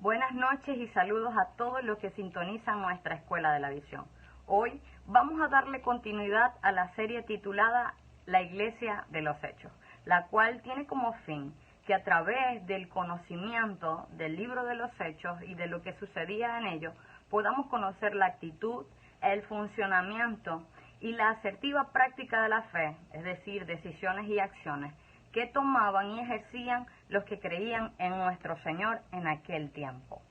Buenas noches y saludos a todos los que sintonizan nuestra Escuela de la Visión. Hoy vamos a darle continuidad a la serie titulada La Iglesia de los Hechos, la cual tiene como fin que a través del conocimiento del libro de los Hechos y de lo que sucedía en ellos, podamos conocer la actitud, el funcionamiento y la asertiva práctica de la fe, es decir, decisiones y acciones que tomaban y ejercían los que creían en nuestro Señor en aquel tiempo.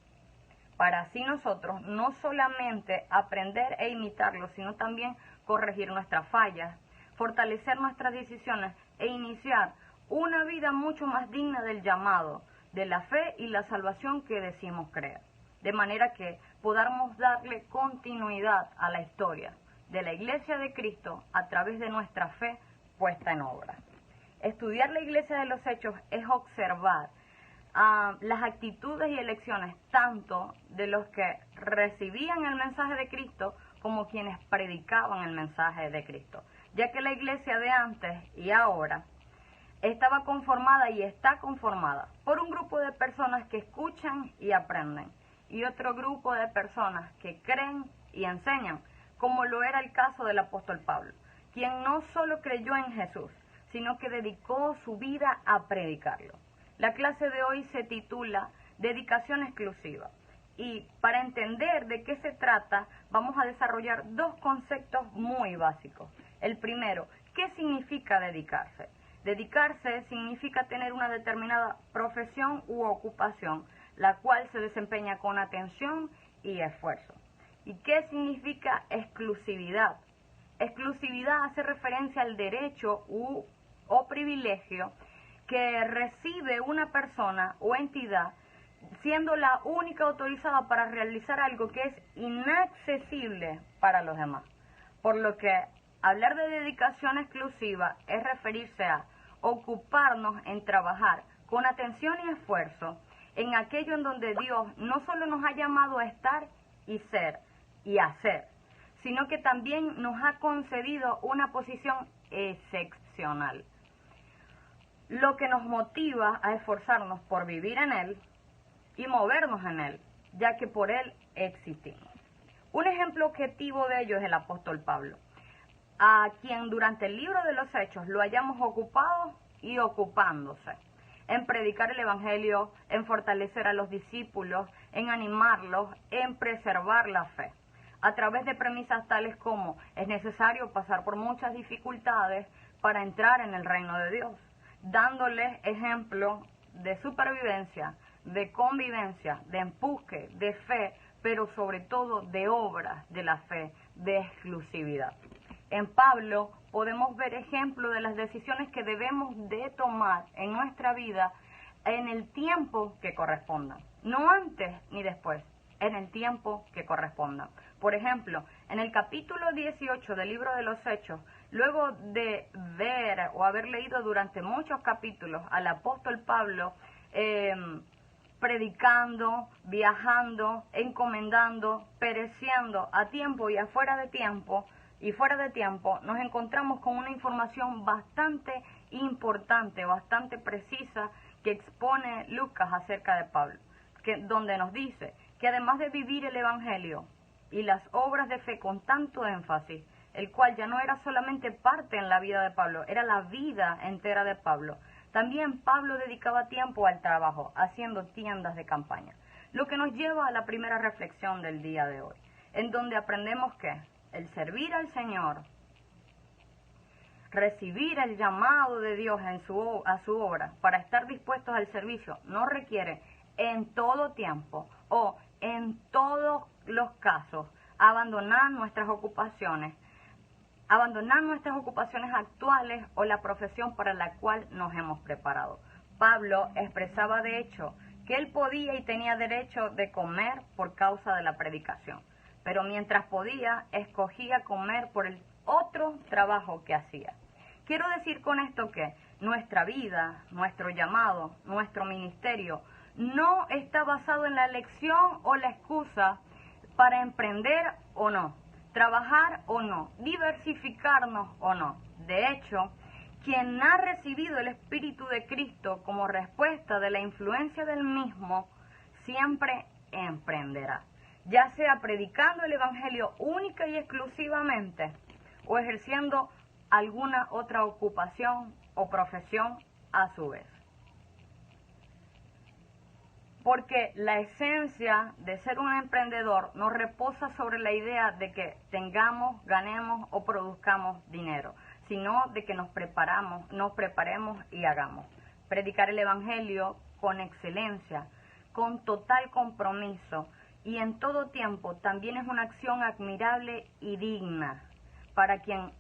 Para así nosotros no solamente aprender e imitarlo, sino también corregir nuestras fallas, fortalecer nuestras decisiones e iniciar una vida mucho más digna del llamado, de la fe y la salvación que decimos creer. De manera que podamos darle continuidad a la historia de la Iglesia de Cristo a través de nuestra fe puesta en obra. Estudiar la Iglesia de los Hechos es observar las actitudes y elecciones tanto de los que recibían el mensaje de Cristo como quienes predicaban el mensaje de Cristo, ya que la Iglesia de antes y ahora estaba conformada y está conformada por un grupo de personas que escuchan y aprenden y otro grupo de personas que creen y enseñan, como lo era el caso del apóstol Pablo, quien no solo creyó en Jesús, sino que dedicó su vida a predicarlo. La clase de hoy se titula Dedicación Exclusiva y para entender de qué se trata vamos a desarrollar dos conceptos muy básicos. El primero, ¿qué significa dedicarse? Dedicarse significa tener una determinada profesión u ocupación, la cual se desempeña con atención y esfuerzo. ¿Y qué significa exclusividad? Exclusividad hace referencia al derecho o privilegio que recibe una persona o entidad siendo la única autorizada para realizar algo que es inaccesible para los demás. Por lo que hablar de dedicación exclusiva es referirse a ocuparnos en trabajar con atención y esfuerzo en aquello en donde Dios no solo nos ha llamado a estar y ser y hacer, sino que también nos ha concedido una posición excepcional, lo que nos motiva a esforzarnos por vivir en Él y movernos en Él, ya que por Él existimos. Un ejemplo objetivo de ello es el apóstol Pablo, a quien durante el libro de los Hechos lo hayamos ocupado y ocupándose, en predicar el Evangelio, en fortalecer a los discípulos, en animarlos, en preservar la fe, a través de premisas tales como es necesario pasar por muchas dificultades para entrar en el reino de Dios, dándoles ejemplo de supervivencia, de convivencia, de empuje, de fe, pero sobre todo de obras de la fe, de exclusividad. En Pablo podemos ver ejemplo de las decisiones que debemos de tomar en nuestra vida en el tiempo que corresponda, no antes ni después, en el tiempo que corresponda. Por ejemplo, en el capítulo 18 del libro de los Hechos, luego de ver o haber leído durante muchos capítulos al apóstol Pablo predicando, viajando, encomendando, pereciendo a tiempo y afuera de tiempo, y fuera de tiempo, nos encontramos con una información bastante importante, bastante precisa que expone Lucas acerca de Pablo, donde nos dice que además de vivir el Evangelio y las obras de fe con tanto énfasis, el cual ya no era solamente parte en la vida de Pablo, era la vida entera de Pablo, también Pablo dedicaba tiempo al trabajo, haciendo tiendas de campaña. Lo que nos lleva a la primera reflexión del día de hoy, en donde aprendemos que el servir al Señor, recibir el llamado de Dios a su obra para estar dispuestos al servicio, no requiere en todo tiempo o en todos los casos abandonar nuestras ocupaciones actuales o la profesión para la cual nos hemos preparado. Pablo expresaba de hecho que él podía y tenía derecho de comer por causa de la predicación, pero mientras podía, escogía comer por el otro trabajo que hacía. Quiero decir con esto que nuestra vida, nuestro llamado, nuestro ministerio, no está basado en la elección o la excusa para emprender o no, trabajar o no, diversificarnos o no. De hecho, quien ha recibido el Espíritu de Cristo como respuesta de la influencia del mismo, siempre emprenderá, ya sea predicando el Evangelio única y exclusivamente o ejerciendo alguna otra ocupación o profesión a su vez. Porque la esencia de ser un emprendedor no reposa sobre la idea de que tengamos, ganemos o produzcamos dinero, sino de que nos preparemos y hagamos. Predicar el Evangelio con excelencia, con total compromiso y en todo tiempo también es una acción admirable y digna para quien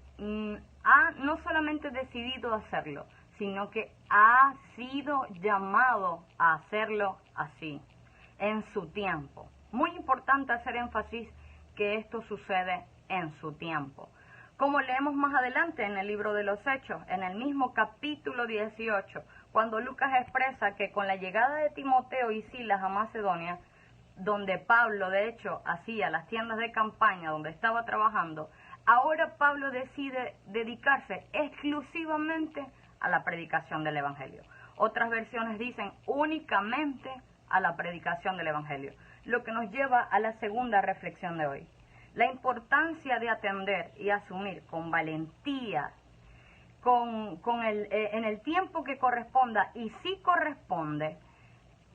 ha no solamente decidido hacerlo, sino que ha sido llamado a hacerlo así, en su tiempo. Muy importante hacer énfasis que esto sucede en su tiempo. Como leemos más adelante en el libro de los Hechos, en el mismo capítulo 18, cuando Lucas expresa que con la llegada de Timoteo y Silas a Macedonia, donde Pablo de hecho hacía las tiendas de campaña donde estaba trabajando, ahora Pablo decide dedicarse exclusivamente a la predicación del Evangelio. Otras versiones dicen únicamente a la predicación del Evangelio, lo que nos lleva a la segunda reflexión de hoy. La importancia de atender y asumir con valentía, en el tiempo que corresponda, y si corresponde,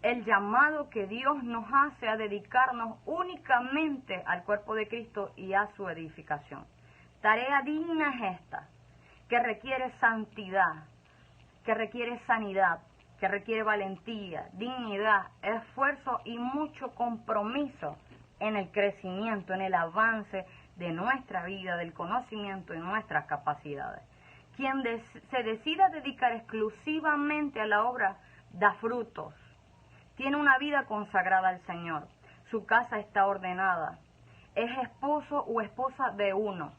el llamado que Dios nos hace a dedicarnos únicamente al cuerpo de Cristo y a su edificación. Tarea digna es esta, que requiere santidad, que requiere sanidad, que requiere valentía, dignidad, esfuerzo y mucho compromiso en el crecimiento, en el avance de nuestra vida, del conocimiento y nuestras capacidades. Quien se decida dedicar exclusivamente a la obra da frutos, tiene una vida consagrada al Señor, su casa está ordenada, es esposo o esposa de uno,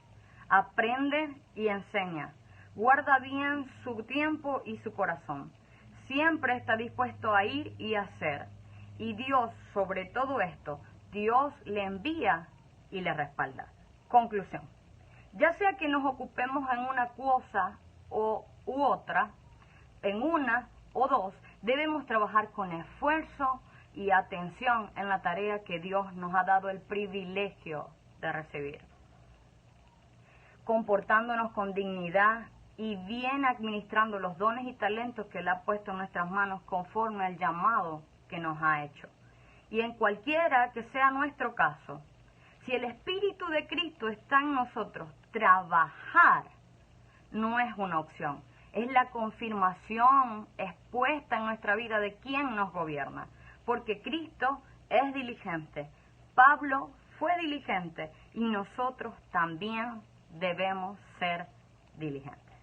aprende y enseña, guarda bien su tiempo y su corazón, siempre está dispuesto a ir y hacer, y Dios, sobre todo esto, Dios le envía y le respalda. Conclusión. Ya sea que nos ocupemos en una cosa u otra, en una o dos, debemos trabajar con esfuerzo y atención en la tarea que Dios nos ha dado el privilegio de recibir, comportándonos con dignidad y bien administrando los dones y talentos que Él ha puesto en nuestras manos conforme al llamado que nos ha hecho. Y en cualquiera que sea nuestro caso, si el Espíritu de Cristo está en nosotros, trabajar no es una opción, es la confirmación expuesta en nuestra vida de quién nos gobierna, porque Cristo es diligente, Pablo fue diligente y nosotros también debemos ser diligentes.